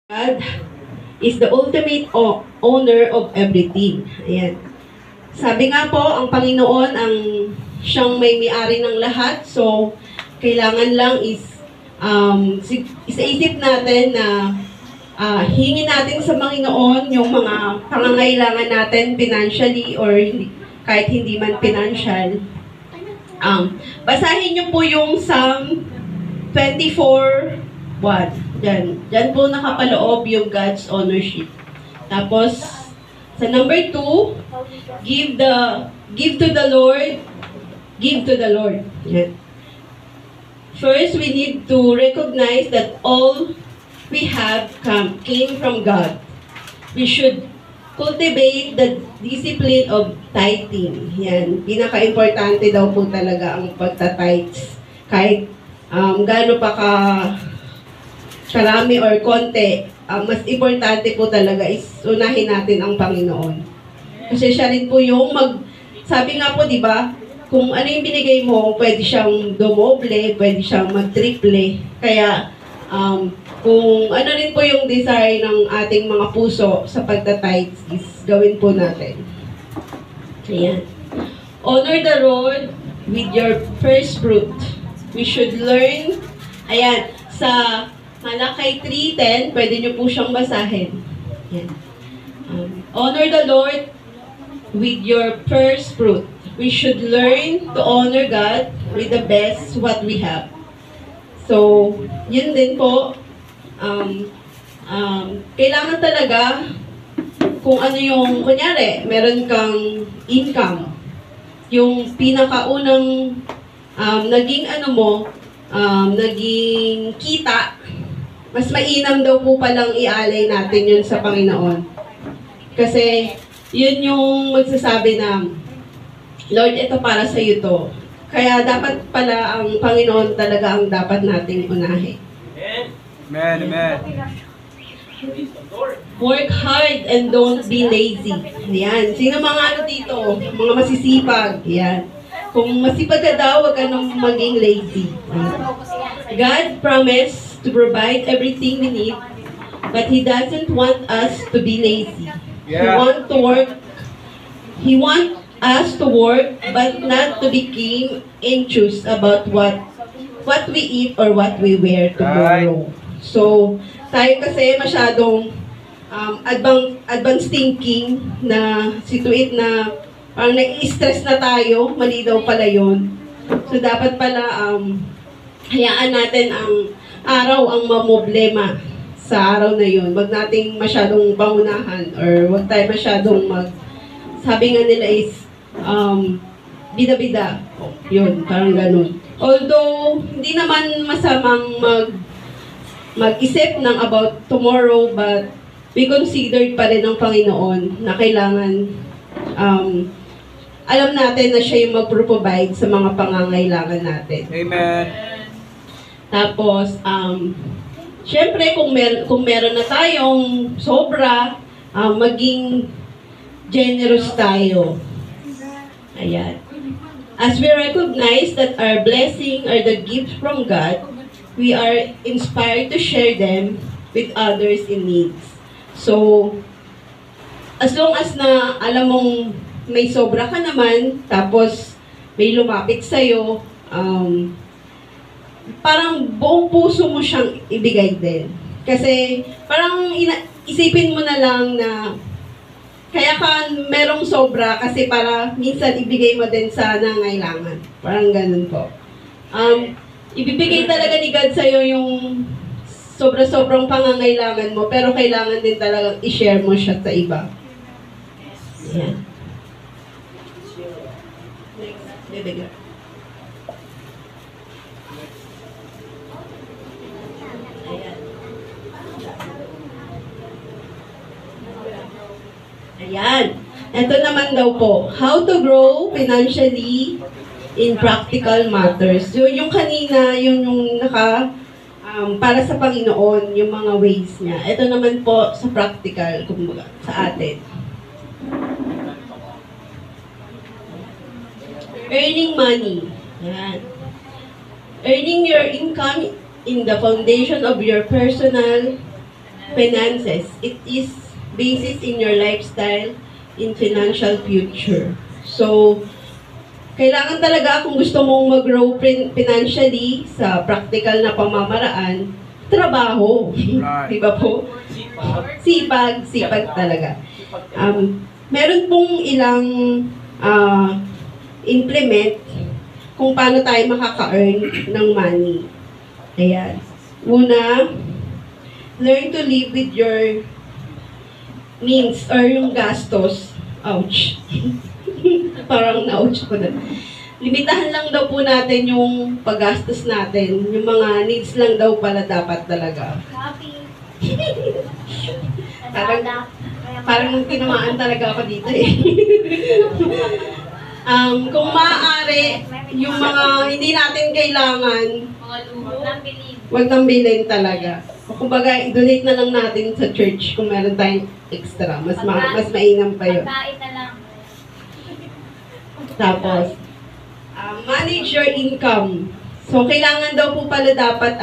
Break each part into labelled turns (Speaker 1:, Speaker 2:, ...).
Speaker 1: God is the ultimate owner of everything. Ayan. Sabi nga po, ang Panginoon ang siyang may-ari ng lahat. So, kailangan lang is isa-isip natin na hingin natin sa Panginoon yung mga pangangailangan natin financially or kahit hindi man financial. Basahin niyo po yung Psalm 24:1. Diyan po nakapaloob yung God's ownership. Tapos, sa number 2, give to the Lord, give to the Lord. Yan. First, we need to recognize that all we have came from God. We should cultivate the discipline of tithing. Yan. Pinaka-importante daw po talaga ang pagta-tithes. Kahit gaano pa karami or konti, mas importante po talaga is unahin natin ang Panginoon. Kasi siya rin po yung sabi nga po, di ba, kung ano yung binigay mo, pwede siyang dumoble, pwede siyang mag-triple. Kaya, kung ano rin po yung desire ng ating mga puso sa pagta-tithes is gawin po natin. Ayan. Honor the Lord with your first fruit. We should learn, ayan, sa Malakay 3:10, pwede nyo po siyang basahin. Yan. Honor the Lord with your first fruit. We should learn to honor God with the best what we have. So, yun din po. Kailangan talaga kung ano yung, kunyari, meron kang income. Yung pinakaunang naging naging kita, mas mainam daw po palang ialay natin yun sa Panginoon. Kasi, yun yung magsasabi na, Lord, ito para sa iyo to. Kaya dapat pala ang Panginoon talaga ang dapat nating unahin.
Speaker 2: Amen. Amen.
Speaker 1: Work hard and don't be lazy. Yan. Sino mga dito? Mga masisipag. Yan. Kung masipag ka daw, huwag ka nang maging lazy. God promised to provide everything we need, but He doesn't want us to be lazy.
Speaker 2: Yeah.
Speaker 1: He wants us to work, but not to become anxious about what we eat or what we wear tomorrow. Right. So, tayo kasi masyadong advanced thinking na situate na parang nai-stress na tayo, mali daw pala yun. So, dapat pala hayaan natin ang araw ang mamoblema sa araw na yun. Wag nating masyadong pangunahan or wag tayo masyadong sabi nga nila is bida-bida. Yun, parang ganun. Although, hindi naman masamang mag-isip ng about tomorrow, but we considered pa rin ng Panginoon na kailangan alam natin na siya yung mag-provide sa mga pangangailangan natin.
Speaker 2: Amen.
Speaker 1: Tapos, syempre, kung meron na tayong sobra, maging generous tayo. Ayan. As we recognize that our blessing are the gifts from God, we are inspired to share them with others in needs. So, as long as na alam mong may sobra ka naman, tapos may lumapit sa'yo, parang buong puso mo siyang ibigay din. Kasi parang isipin mo na lang na kaya ka merong sobra kasi para minsan ibigay mo din sa nangailangan. Parang ganun po. Ibibigay talaga ni God sa'yo yung sobra-sobrang pangangailangan mo, pero kailangan din talagang i-share mo siya sa iba. Ayan. Next, bibigay. Ayan. Ito naman daw po, how to grow financially in practical matters. So, yung kanina, yun yung para sa Panginoon, yung mga ways niya. Ito naman po sa practical, kumbaga, sa atin. Earning money. Ayan. Earning your income in the foundation of your personal finances. It is basis in your lifestyle, in financial future. So, kailangan talaga kung gusto mong mag-grow financially sa practical na pamamaraan, trabaho.
Speaker 2: Right.
Speaker 1: Di ba po? Sipag talaga. Meron pong ilang implement kung paano tayo makaka-earn ng money. Ayan. Una, learn to live with your means or yung gastos. Ouch. Parang na-ouch ko na. Limitahan lang daw po natin yung paggastos natin. Yung mga needs lang daw pala dapat talaga. Parang tinamaan talaga ako dito eh. Kung maaari, yung mga hindi natin kailangan, huwag nang bilhin talaga. O kumbaga, i-donate na lang natin sa church kung meron tayong extra. Mas mainam pa yun.
Speaker 3: Pagkain na lang.
Speaker 1: Tapos, manage your income. So, kailangan daw po pala dapat,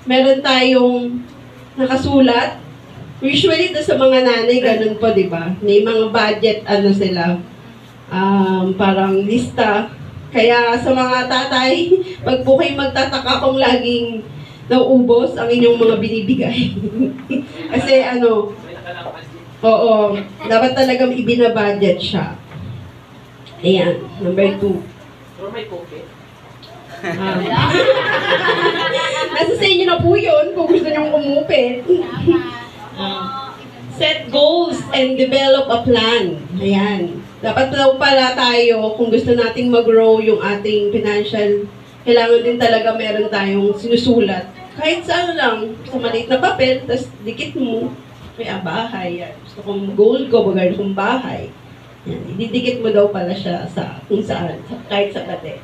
Speaker 1: meron tayong nakasulat. Usually, ito sa mga nanay, ganun po, di ba? May mga budget, sila, parang lista. Kaya sa mga tatay, pag po kayo magtataka kung laging nauubos ang inyong mga binibigay. Kasi oo, dapat talagang ibinabudget siya. Ayan, number 2.
Speaker 4: Pero may cookie.
Speaker 1: Nasa sa inyo na po yun kung gusto nyong umupit. Set goals and develop a plan. Ayan. Dapat daw pala tayo, kung gusto nating mag-grow yung ating financial, kailangan din talaga meron tayong sinusulat. Kahit saan lang, sa maliit na papel, tapos dikit mo, may bahay. Yan. Gusto kong goal ko, bagay kong bahay. Yan. Ididikit mo daw pala siya sa kung saan, kahit sa pader.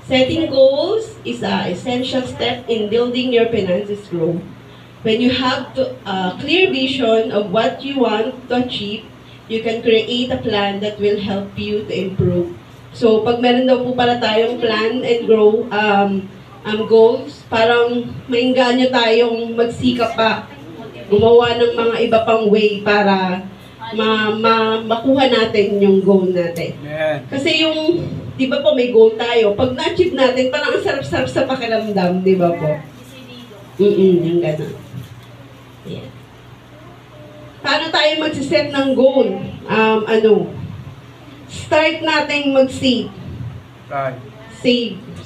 Speaker 1: Setting goals is an essential step in building your finances growth. When you have a clear vision of what you want to achieve, you can create a plan that will help you to improve. So, pag meron daw po pala tayong plan and grow goals, parang maingganyo tayong magsikap pa, gumawa ng mga iba pang way para makuha natin yung goal natin.
Speaker 2: Amen.
Speaker 1: Kasi yung, di ba po may goal tayo, pag na-achieve natin, parang ang sarap-sarap sa pakiramdam, di ba po? Yung gano'n. Ayan. Paano tayo magsiset ng goal? Start nating mag-save.
Speaker 2: Right.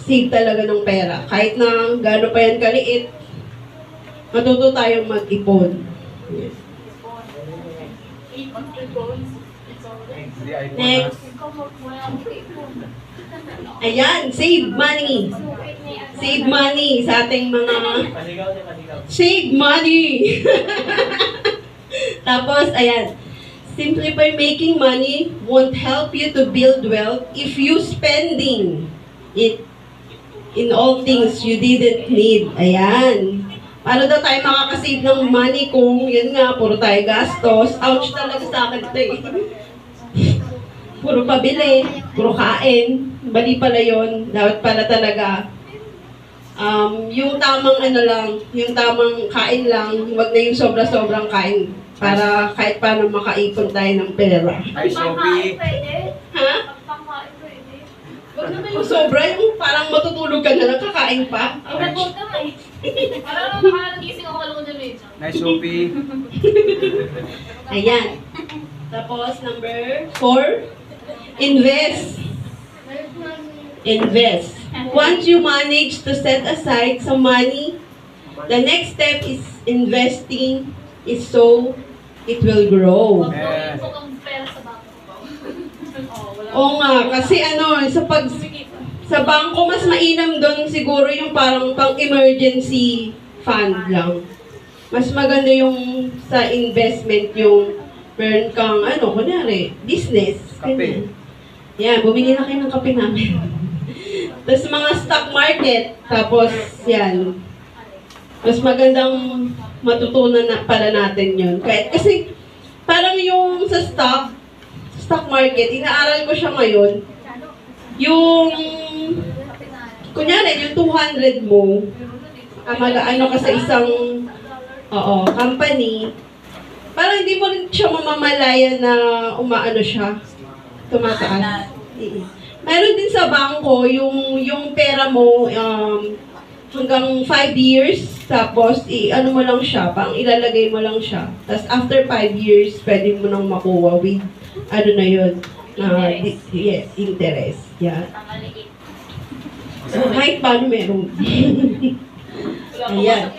Speaker 1: Save talaga ng pera. Kahit na gaano pa yan kaliit, matuto tayong mag-ipon. Ayan.
Speaker 2: Hindi iPhone
Speaker 1: Next. Ayan, save money. Save money sa ating mga...
Speaker 4: Pasigaw siya, pasigaw.
Speaker 1: Save money! Tapos, ayan. Simply by making money won't help you to build wealth if you spending it in all things you didn't need. Ayan. Paano daw tayo makakasave ng money kung, yun nga, puro tayo gastos. Ouch talaga sa akin ito eh. Puro pabili, puro kain. Bali pala yun. Dapat pala talaga yung tamang yung tamang kain lang, huwag na yung sobra-sobrang kain para kahit paano makaipon tayo ng pera.
Speaker 2: Hi, Sophie.
Speaker 1: Ha? Huwag naman yung sobra, yung parang matutulog ka na lang, kakain pa.
Speaker 3: Parang nakakagising ako kalungan na medyo.
Speaker 2: Nice, Sophie.
Speaker 1: Ayan. Tapos, number 4, invest. Invest. Once you manage to set aside some money, the next step is investing is so it will grow.
Speaker 2: Amen.
Speaker 3: Ipok ang pera sa bangko.
Speaker 1: Oo nga, kasi sa bangko mas mainam doon siguro yung parang pang-emergency fund lang. Mas maganda yung sa investment yung meron kang kunyari, business.
Speaker 2: Kape.
Speaker 1: Yan, bumili na kayo ng kape namin. Tapos mga stock market, tapos yan. Mas magandang matutunan na pala natin yun. Kasi parang yung sa stock market, inaaral ko siya ngayon, yung, kunyari, yung 200 mo, ka sa isang Oo, company. Parang hindi mo rin siya mamamalaya na umaano siya, tumataas. Meron din sa bangko, yung pera mo, hanggang 5 years, tapos ano mo lang siya, pang ilalagay mo lang siya. Tapos after 5 years, pwede mo nang makuha with, ano na yun, yes, interest. Yeah. So, kahit paano meron. Ayan.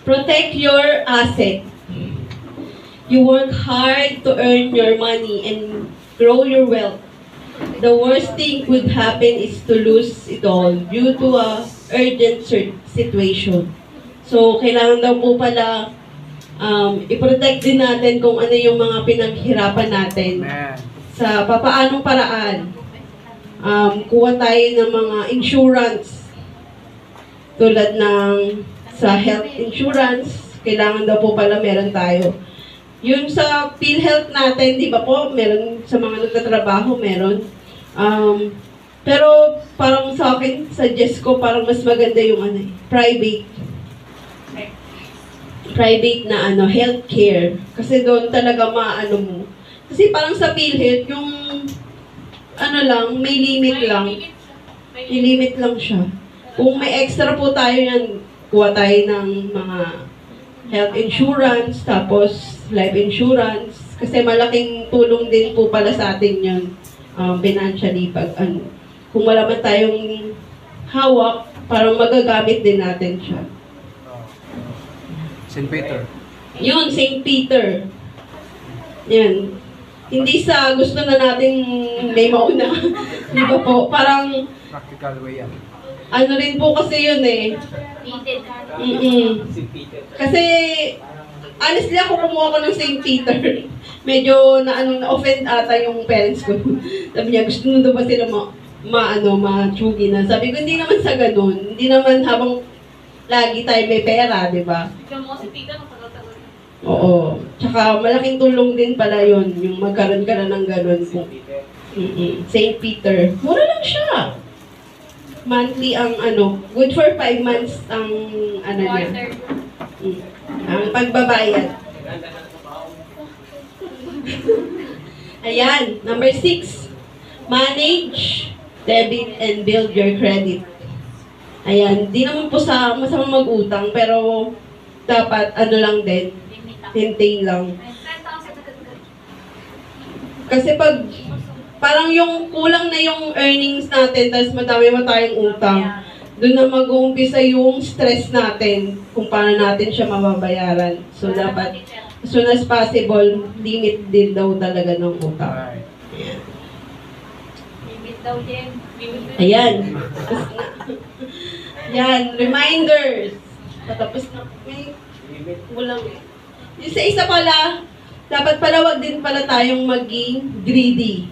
Speaker 1: Protect your asset. You work hard to earn your money and grow your wealth. The worst thing could happen is to lose it all due to a urgent situation. So, kailangan daw po pala i-protect din natin kung ano yung mga pinaghirapan natin.
Speaker 2: Amen.
Speaker 1: Sa papaanong paraan. Kuha tayo ng mga insurance. Tulad ng sa health insurance, kailangan daw po pala meron tayo. Yung sa PhilHealth natin, di ba po, meron sa mga nagtatrabaho, meron. Pero parang sa akin, suggest ko, parang mas maganda yung private. Private na healthcare. Kasi doon talaga maano mo. Kasi parang sa PhilHealth, yung lang, may limit lang. May limit lang siya. Kung may extra po tayo yan, kuha tayo ng mga health insurance, tapos life insurance, kasi malaking tulong din po pala sa atin yun, financially, pag kung wala man tayong hawak, parang magagamit din natin siya.
Speaker 2: St. Peter.
Speaker 1: Yun, St. Peter. Yan. Hindi sa gusto na natin may mauna. Di ba po? Parang,
Speaker 2: Practical way yan.
Speaker 1: ano rin po kasi yun eh.
Speaker 4: Si Peter.
Speaker 1: Kasi, honestly ako kumuha ko ng St. Peter. Medyo na-offend ata yung parents ko. Sabi niya, gusto mo daw ba sila ma-tsugi na. Sabi ko, hindi naman sa ganun. Hindi naman habang lagi tayo may pera, di ba?
Speaker 3: Ikaw mo si Peter, ang tagal-tagal.
Speaker 1: Oo. Tsaka malaking tulong din pala yun, yung magkaroon ka na ng ganun.
Speaker 4: Peter.
Speaker 1: St. Peter. Mura lang siya. Monthly ang good for 5 months ang niya.
Speaker 3: Quarter.
Speaker 1: Ang pagbabayad. Ayan, number 6. Manage, debit, and build your credit. Ayan, di naman po sa masama mag-utang, pero dapat lang din, maintain lang.
Speaker 3: 10,000 agad-agad.
Speaker 1: Kasi pag parang yung kulang na yung earnings natin, tapos madami mo tayong utang, doon na mag-uumpisa yung stress natin kung paano natin siya mababayaran. So, dapat, as soon as possible, limit din daw talaga ng utang.
Speaker 2: Right.
Speaker 3: Limit daw din.
Speaker 1: Ayan. Yan, reminders. Patapos na. May kulang eh. Yung sa isa pala, dapat pala wag din pala tayong maging greedy.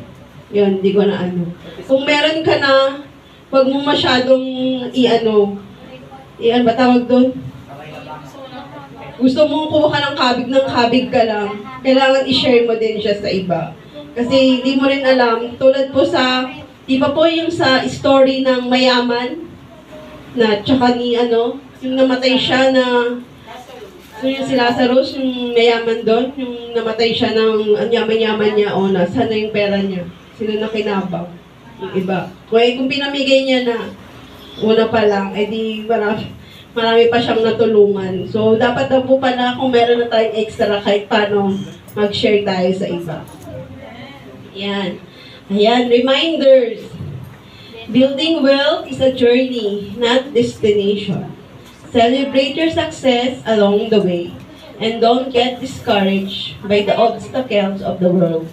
Speaker 1: Yun, di ko na Kung meron ka na, wag mo masyadong ba tawag doon? Gusto mong kuha ka ng kabig ka lang. Kailangan i-share mo din siya sa iba. Kasi di mo rin alam, tulad po sa, di ba po yung sa story ng mayaman, na tsaka ni yung namatay siya na, yung si Lazarus, yung mayaman doon, yung namatay siya ng yaman-yaman niya, nasaan na yung pera niya? Sino na kinabang? Yung iba. Kung pinamigay niya na una pa lang, di marami pa siyang natulungan. So, dapat daw po pala kung meron na tayong extra kahit paano mag-share tayo sa iba. Ayan. Ayan, reminders. Building wealth is a journey, not destination. Celebrate your success along the way and don't get discouraged by the obstacles of the world.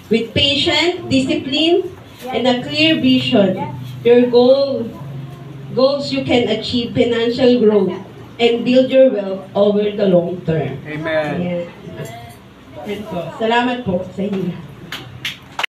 Speaker 1: With patience, discipline, and a clear vision, your goals you can achieve financial growth and build your wealth over the long term.
Speaker 2: Amen.
Speaker 1: Ayan. Yan po. Salamat po sa inyo.